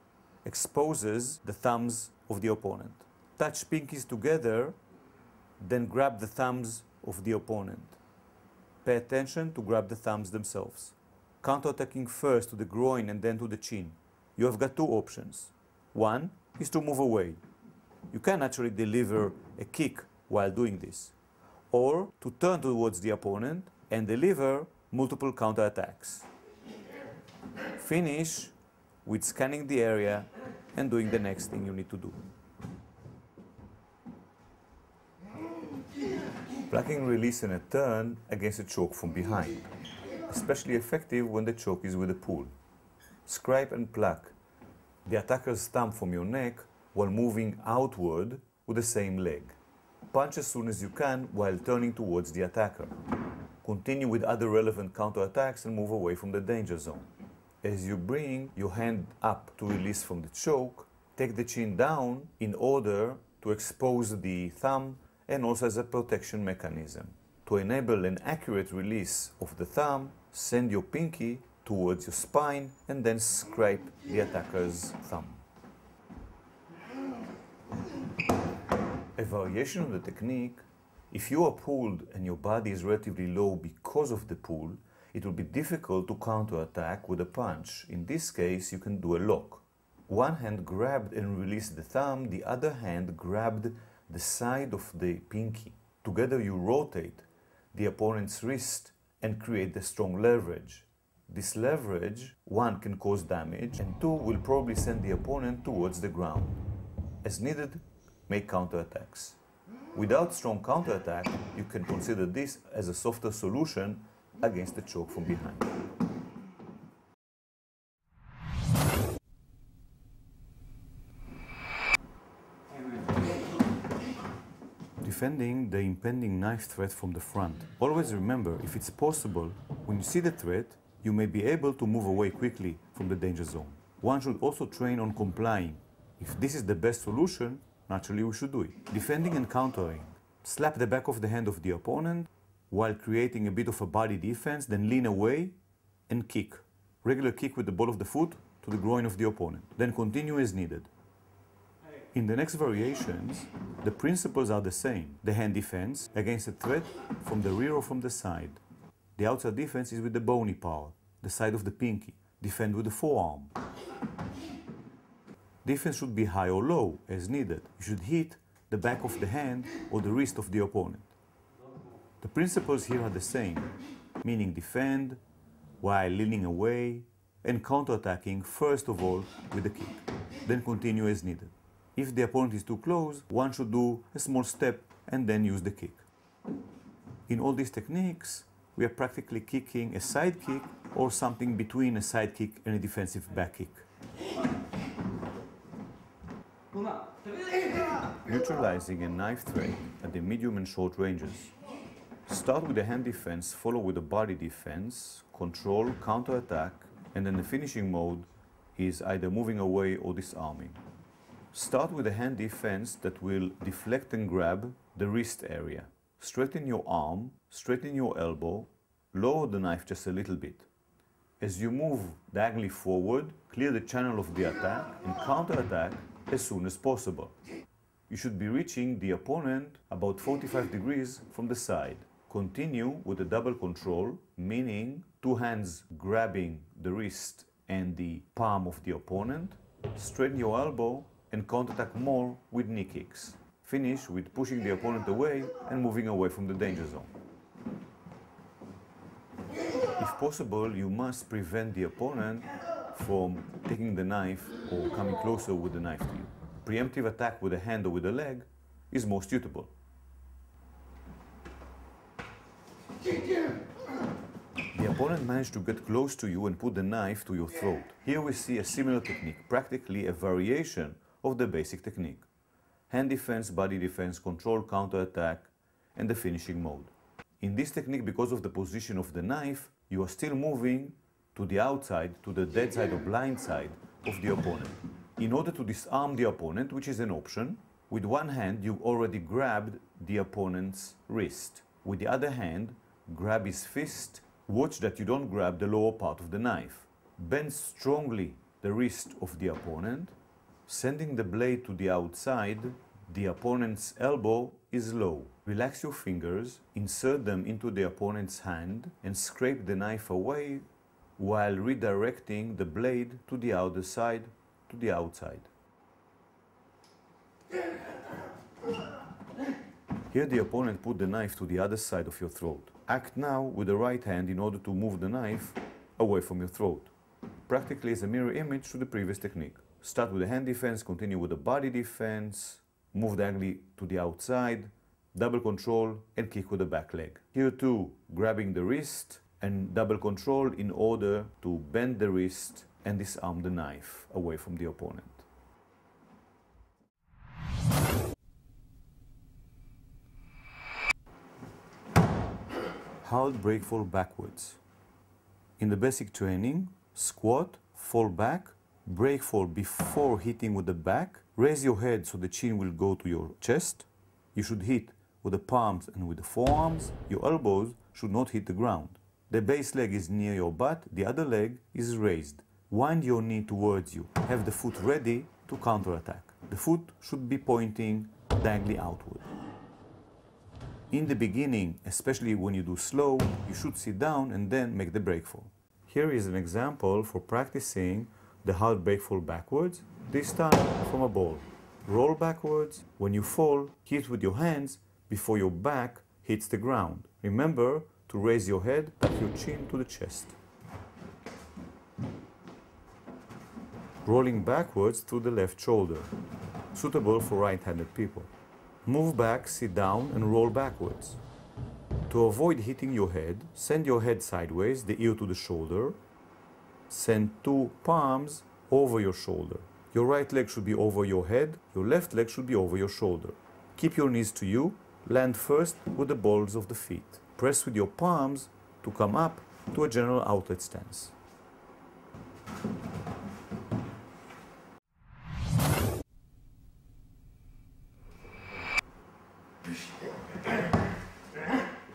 Speaker 3: exposes the thumbs of the opponent. Touch pinkies together, then grab the thumbs of the opponent. Pay attention to grab the thumbs themselves. Counterattacking first to the groin and then to the chin. You have got 2 options. One is to move away. You can actually deliver a kick while doing this, or to turn towards the opponent and deliver multiple counterattacks. Finish with scanning the area and doing the next thing you need to do. Plucking release and a turn against a choke from behind, especially effective when the choke is with a pull. Scrape and pluck the attacker's thumb from your neck while moving outward with the same leg. Punch as soon as you can while turning towards the attacker. Continue with other relevant counterattacks and move away from the danger zone. As you bring your hand up to release from the choke, take the chin down in order to expose the thumb and also as a protection mechanism. To enable an accurate release of the thumb, send your pinky towards your spine and then scrape the attacker's thumb. A variation of the technique: if you are pulled and your body is relatively low because of the pull, it will be difficult to counterattack with a punch. In this case, you can do a lock. One hand grabbed and released the thumb, the other hand grabbed the side of the pinky. Together you rotate the opponent's wrist and create a strong leverage. This leverage, one, can cause damage, and two, will probably send the opponent towards the ground. As needed, make counterattacks. Without strong counterattack, you can consider this as a softer solution against the choke from behind. Defending the impending knife threat from the front. Always remember, if it's possible, when you see the threat, you may be able to move away quickly from the danger zone. One should also train on complying. If this is the best solution, naturally we should do it. Defending and countering. Slap the back of the hand of the opponent while creating a bit of a body defense, then lean away and kick. Regular kick with the ball of the foot to the groin of the opponent. Then continue as needed. In the next variations, the principles are the same. The hand defense against a threat from the rear or from the side. The outside defense is with the bony part, the side of the pinky. Defend with the forearm. Defense should be high or low, as needed. You should hit the back of the hand or the wrist of the opponent. The principles here are the same, meaning defend while leaning away and counterattacking first of all with the kick, then continue as needed. If the opponent is too close, one should do a small step and then use the kick. In all these techniques, we are practically kicking a side kick or something between a side kick and a defensive back kick. Neutralizing a knife threat at the medium and short ranges. Start with the hand defense, follow with the body defense, control, counterattack, and then the finishing mode is either moving away or disarming. Start with a hand defense that will deflect and grab the wrist area. Straighten your arm, straighten your elbow, lower the knife just a little bit. As you move diagonally forward, clear the channel of the attack and counterattack as soon as possible. You should be reaching the opponent about 45 degrees from the side. Continue with a double control, meaning two hands grabbing the wrist and the palm of the opponent. Straighten your elbow and counterattack more with knee kicks. Finish with pushing the opponent away and moving away from the danger zone. If possible, you must prevent the opponent from taking the knife or coming closer with the knife to you. Preemptive attack with a hand or with a leg is most suitable. The opponent managed to get close to you and put the knife to your throat. Here we see a similar technique, practically a variation of the basic technique. Hand defense, body defense, control, counterattack, and the finishing mode. In this technique, because of the position of the knife, you are still moving to the outside, to the dead side or blind side of the opponent. In order to disarm the opponent, which is an option, with one hand you already grabbed the opponent's wrist. With the other hand, grab his fist. Watch that you don't grab the lower part of the knife. Bend strongly the wrist of the opponent. Sending the blade to the outside, the opponent's elbow is low. Relax your fingers, insert them into the opponent's hand and scrape the knife away while redirecting the blade to the other side, to the outside. Here the opponent put the knife to the other side of your throat. Act now with the right hand in order to move the knife away from your throat. Practically as a mirror image to the previous technique. Start with the hand defense, continue with the body defense, move diagonally to the outside, double control and kick with the back leg. Here too, grabbing the wrist and double control in order to bend the wrist and disarm the knife away from the opponent. Hard break fall backwards. In the basic training, squat, fall back, break fall before hitting with the back, raise your head so the chin will go to your chest. You should hit with the palms and with the forearms. Your elbows should not hit the ground. The base leg is near your butt, the other leg is raised. Wind your knee towards you. Have the foot ready to counterattack. The foot should be pointing diagonally outward. In the beginning, especially when you do slow, you should sit down and then make the break fall. Here is an example for practicing the hard break fall backwards, this time from a ball. Roll backwards. When you fall, hit with your hands before your back hits the ground. Remember to raise your head, tuck your chin to the chest. Rolling backwards through the left shoulder, suitable for right-handed people. Move back, sit down and roll backwards. To avoid hitting your head, send your head sideways, the ear to the shoulder. Send two palms over your shoulder. Your right leg should be over your head, your left leg should be over your shoulder. Keep your knees to you, land first with the balls of the feet. Press with your palms to come up to a general outlet stance.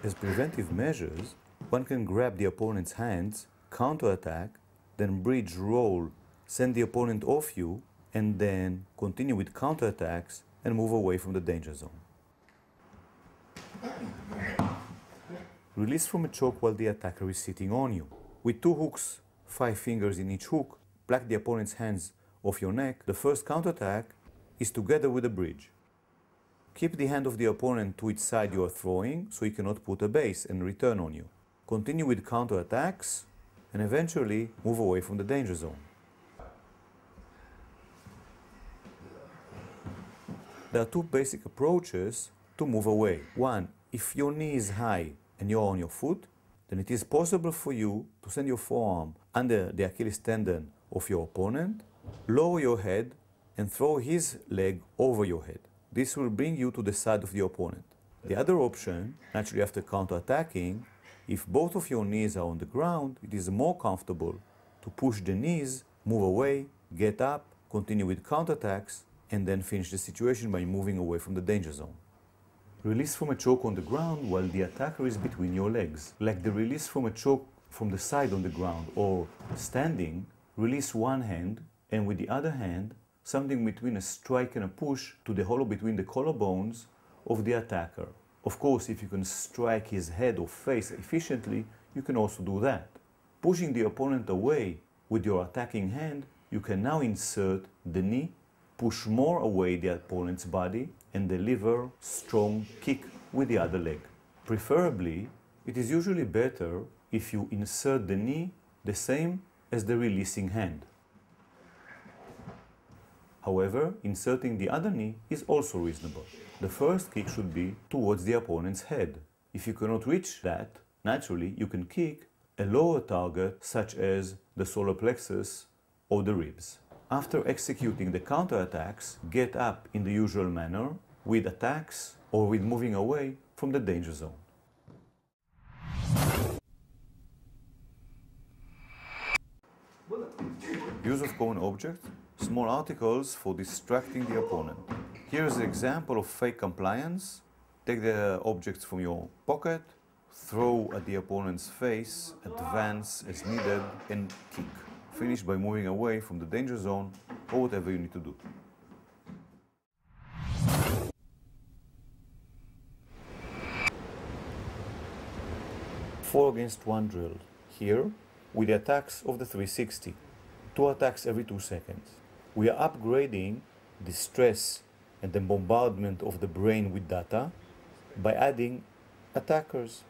Speaker 3: As preventive measures, one can grab the opponent's hands, counterattack, then bridge roll, send the opponent off you, and then continue with counterattacks and move away from the danger zone. Release from a choke while the attacker is sitting on you. With two hooks, 5 fingers in each hook, pluck the opponent's hands off your neck. The first counterattack is together with a bridge. Keep the hand of the opponent to which side you are throwing so he cannot put a base and return on you. Continue with counterattacks and eventually move away from the danger zone. There are two basic approaches to move away. One, if your knee is high and you're on your foot, then it is possible for you to send your forearm under the Achilles tendon of your opponent, lower your head and throw his leg over your head. This will bring you to the side of the opponent. The other option, naturally after counterattacking, if both of your knees are on the ground, it is more comfortable to push the knees, move away, get up, continue with counterattacks, and then finish the situation by moving away from the danger zone. Release from a choke on the ground while the attacker is between your legs. Like the release from a choke from the side on the ground or standing, release one hand and with the other hand something between a strike and a push to the hollow between the collarbones of the attacker. Of course, if you can strike his head or face efficiently, you can also do that. Pushing the opponent away with your attacking hand, you can now insert the knee, push more away the opponent's body, and deliver strong kick with the other leg. Preferably, it is usually better if you insert the knee the same as the releasing hand. However, inserting the other knee is also reasonable. The first kick should be towards the opponent's head. If you cannot reach that, naturally you can kick a lower target such as the solar plexus or the ribs. After executing the counterattacks, get up in the usual manner with attacks or with moving away from the danger zone. Use of common objects, small articles for distracting the opponent. Here is an example of fake compliance. Take the objects from your pocket, throw at the opponent's face, advance as needed, and kick. Finish by moving away from the danger zone or whatever you need to do. 4 against 1 drill. Here, with the attacks of the 360. 2 attacks every 2 seconds. We are upgrading the stress and the bombardment of the brain with data by adding attackers.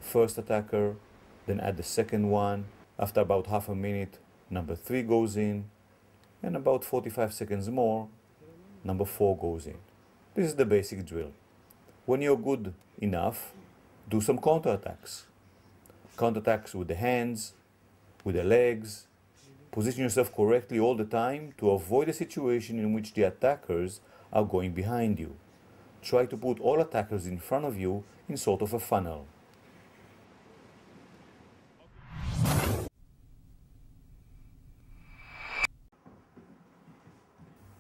Speaker 3: First attacker, then add the second one. After about half a minute, number 3 goes in, and about 45 seconds more, number 4 goes in. This is the basic drill. When you're good enough, do some counterattacks. Counterattacks with the hands, with the legs. Position yourself correctly all the time to avoid a situation in which the attackers are going behind you. Try to put all attackers in front of you in sort of a funnel.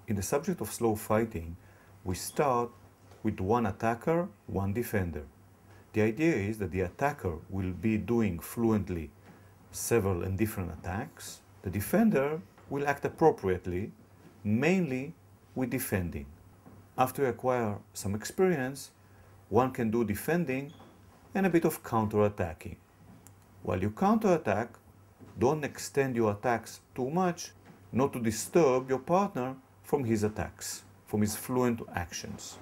Speaker 3: In the subject of slow fighting, we start with one attacker, one defender. The idea is that the attacker will be doing fluently several and different attacks. The defender will act appropriately, mainly with defending. After you acquire some experience, one can do defending and a bit of counter-attacking. While you counter-attack, don't extend your attacks too much, not to disturb your partner from his attacks, from his fluent actions.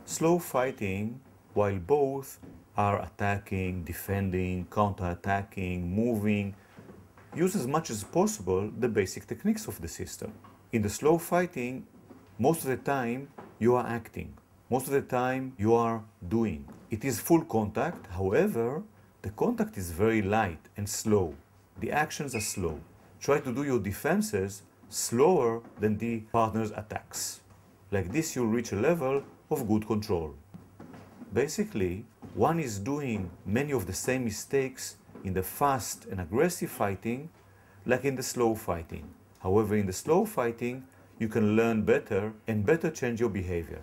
Speaker 3: Slow fighting, while both are attacking, defending, counter-attacking, moving, use as much as possible the basic techniques of the system. In the slow fighting, most of the time you are acting. Most of the time you are doing. It is full contact, however, the contact is very light and slow. The actions are slow. Try to do your defenses slower than the partner's attacks. Like this you'll reach a level of good control. Basically, one is doing many of the same mistakes in the fast and aggressive fighting like in the slow fighting. However, in the slow fighting, you can learn better and better change your behavior.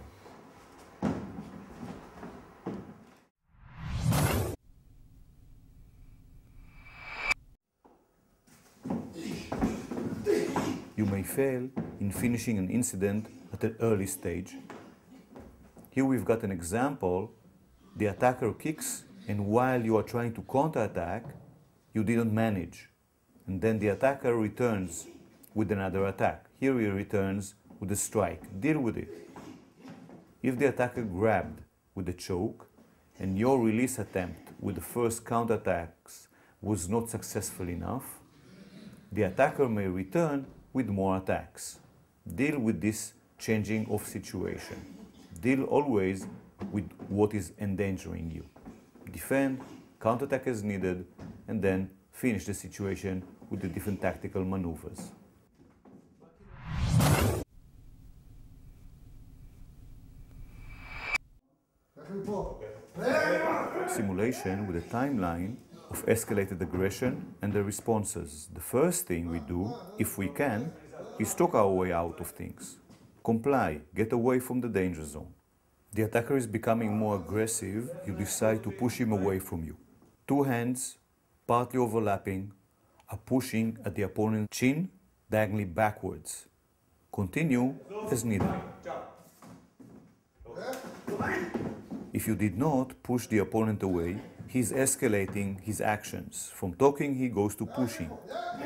Speaker 3: You may fail in finishing an incident at an early stage. Here we've got an example. The attacker kicks, and while you are trying to counterattack, you didn't manage. And then the attacker returns with another attack. Here he returns with a strike. Deal with it. If the attacker grabbed with a choke, and your release attempt with the first counterattacks was not successful enough, the attacker may return with more attacks. Deal with this changing of situation. Deal always with what is endangering you. Defend, counterattack as needed, and then finish the situation with the different tactical maneuvers. Simulation with a timeline of escalated aggression and the responses. The first thing we do, if we can, is talk our way out of things. Comply, get away from the danger zone. The attacker is becoming more aggressive, you decide to push him away from you. Two hands, partly overlapping, are pushing at the opponent's chin diagonally backwards. Continue as needed. If you did not push the opponent away, he's escalating his actions. From talking, he goes to pushing.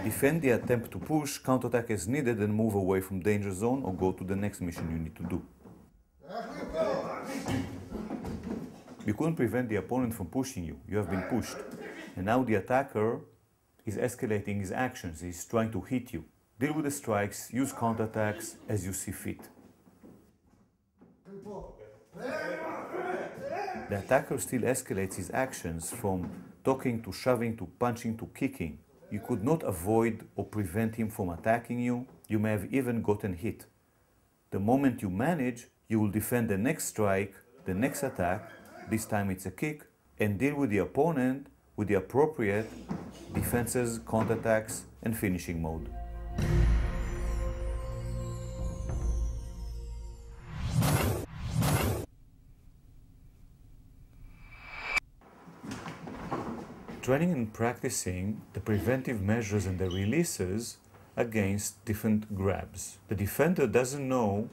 Speaker 3: Defend the attempt to push, counterattack as needed, and move away from danger zone or go to the next mission you need to do. You couldn't prevent the opponent from pushing you. You have been pushed. And now the attacker is escalating his actions. He's trying to hit you. Deal with the strikes, use counterattacks as you see fit. The attacker still escalates his actions from talking to shoving to punching to kicking. You could not avoid or prevent him from attacking you. You may have even gotten hit. The moment you manage, you will defend the next strike, the next attack, this time it's a kick, and deal with the opponent with the appropriate defenses, counterattacks, and finishing mode. Training and practicing the preventive measures and the releases against different grabs. The defender doesn't know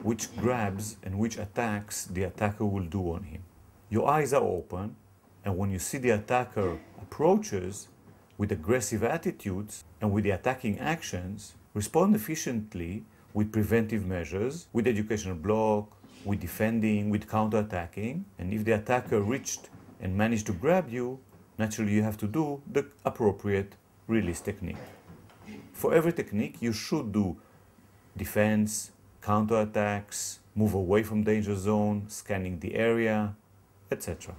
Speaker 3: which grabs and which attacks the attacker will do on him. Your eyes are open, and when you see the attacker approaches with aggressive attitudes and with the attacking actions, respond efficiently with preventive measures, with educational block, with defending, with counterattacking. And if the attacker reached and managed to grab you, naturally you have to do the appropriate release technique. For every technique, you should do defense, counterattacks, move away from danger zone, scanning the area, etc.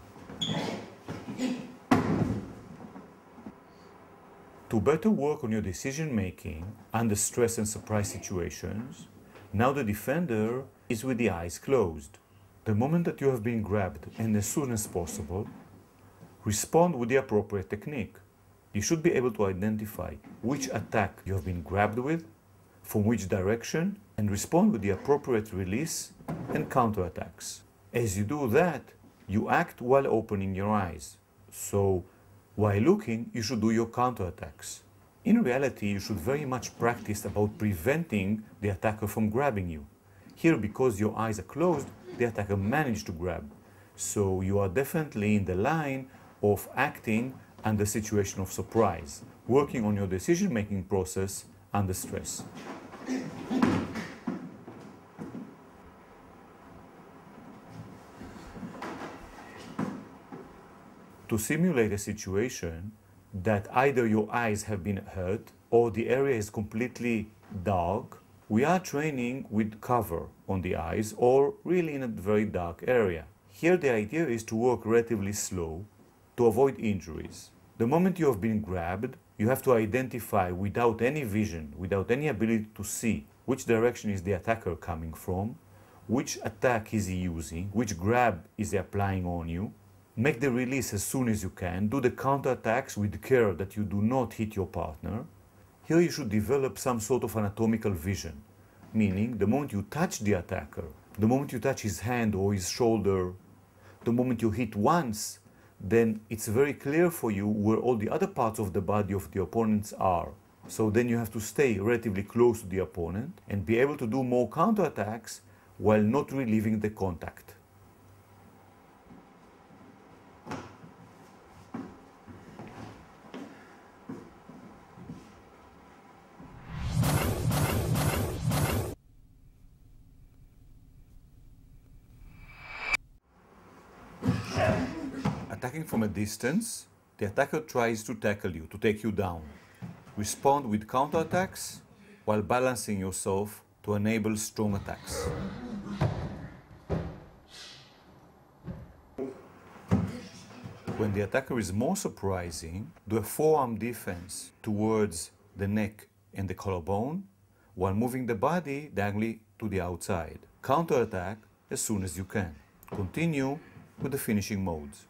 Speaker 3: To better work on your decision making under stress and surprise situations, now the defender is with the eyes closed. The moment that you have been grabbed, and as soon as possible, respond with the appropriate technique. You should be able to identify which attack you have been grabbed with, from which direction, and respond with the appropriate release and counterattacks. As you do that, you act while opening your eyes. So, while looking, you should do your counterattacks. In reality, you should very much practice about preventing the attacker from grabbing you. Here, because your eyes are closed, the attacker managed to grab. So you are definitely in the line of acting under situation of surprise, working on your decision-making process under stress. To simulate a situation that either your eyes have been hurt or the area is completely dark, we are training with cover on the eyes or really in a very dark area. Here the idea is to work relatively slow to avoid injuries. The moment you have been grabbed, you have to identify without any vision, without any ability to see which direction is the attacker coming from, which attack is he using, which grab is he applying on you. Make the release as soon as you can. Do the counterattacks with care that you do not hit your partner. Here you should develop some sort of anatomical vision, meaning the moment you touch the attacker, the moment you touch his hand or his shoulder, the moment you hit once, then it's very clear for you where all the other parts of the body of the opponents are. So then you have to stay relatively close to the opponent and be able to do more counterattacks while not relieving the contact. Attacking from a distance, the attacker tries to tackle you, to take you down. Respond with counterattacks while balancing yourself to enable strong attacks. When the attacker is more surprising, do a forearm defense towards the neck and the collarbone while moving the body diagonally to the outside. Counterattack as soon as you can. Continue with the finishing modes.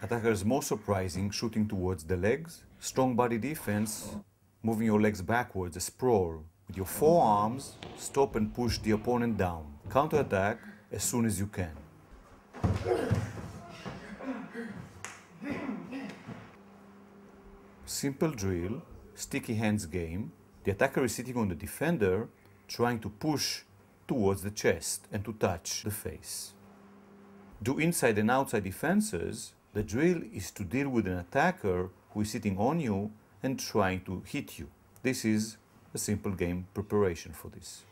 Speaker 3: Attacker is more surprising, shooting towards the legs. Strong body defense, moving your legs backwards, a sprawl. With your forearms, stop and push the opponent down. Counterattack as soon as you can. Simple drill, sticky hands game. The attacker is sitting on the defender, trying to push towards the chest and to touch the face. Do inside and outside defenses. The drill is to deal with an attacker who is sitting on you and trying to hit you. This is a simple game preparation for this.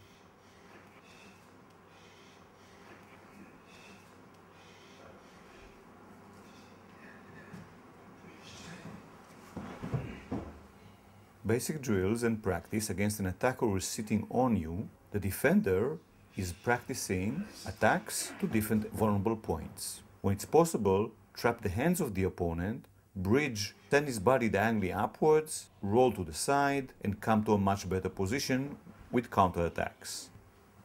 Speaker 3: Basic drills and practice against an attacker who is sitting on you. The defender is practicing attacks to different vulnerable points. When it's possible, trap the hands of the opponent, bridge, send his body diagonally upwards, roll to the side, and come to a much better position with counterattacks.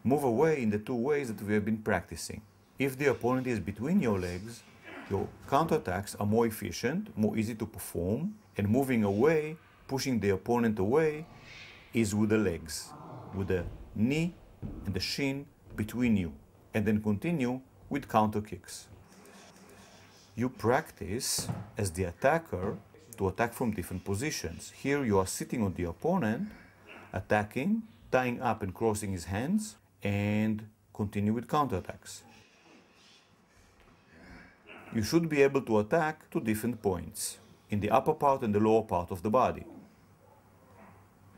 Speaker 3: Move away in the two ways that we have been practicing. If the opponent is between your legs, your counterattacks are more efficient, more easy to perform, and moving away, pushing the opponent away, is with the legs, with the knee and the shin between you, and then continue with counter kicks. You practice as the attacker to attack from different positions. Here you are sitting on the opponent, attacking, tying up and crossing his hands, and continue with counterattacks. You should be able to attack to different points. in the upper part and the lower part of the body.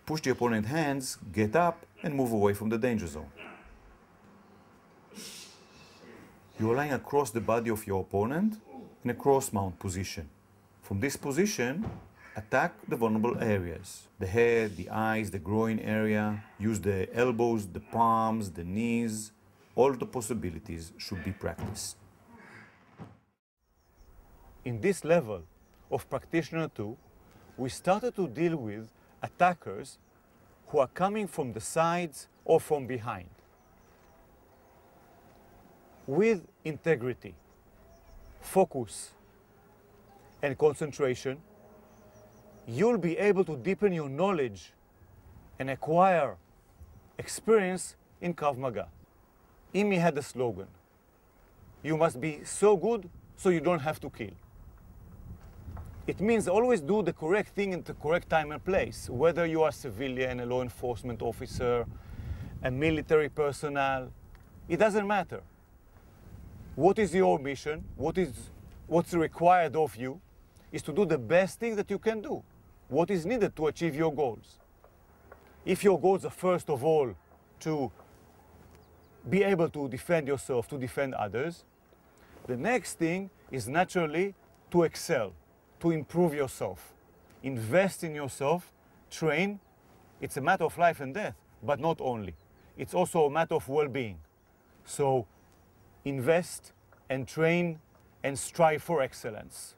Speaker 3: Push the opponent's hands, get up, and move away from the danger zone. You are lying across the body of your opponent in a cross-mount position. From this position, attack the vulnerable areas. The head, the eyes, the groin area. Use the elbows, the palms, the knees. All the possibilities should be practiced.
Speaker 2: In this level of Practitioner 2, we started to deal with attackers who are coming from the sides or from behind. With integrity, focus, and concentration, you'll be able to deepen your knowledge and acquire experience in Krav Maga. IMI had a slogan: you must be so good so you don't have to kill. It means always do the correct thing at the correct time and place, whether you are a civilian, a law enforcement officer, a military personnel, it doesn't matter. What is your mission? What's required of you is to do the best thing that you can do. What is needed to achieve your goals. If your goals are first of all to be able to defend yourself, to defend others, the next thing is naturally to excel, to improve yourself. Invest in yourself, train. It's a matter of life and death, but not only. It's also a matter of well-being. So invest and train and strive for excellence.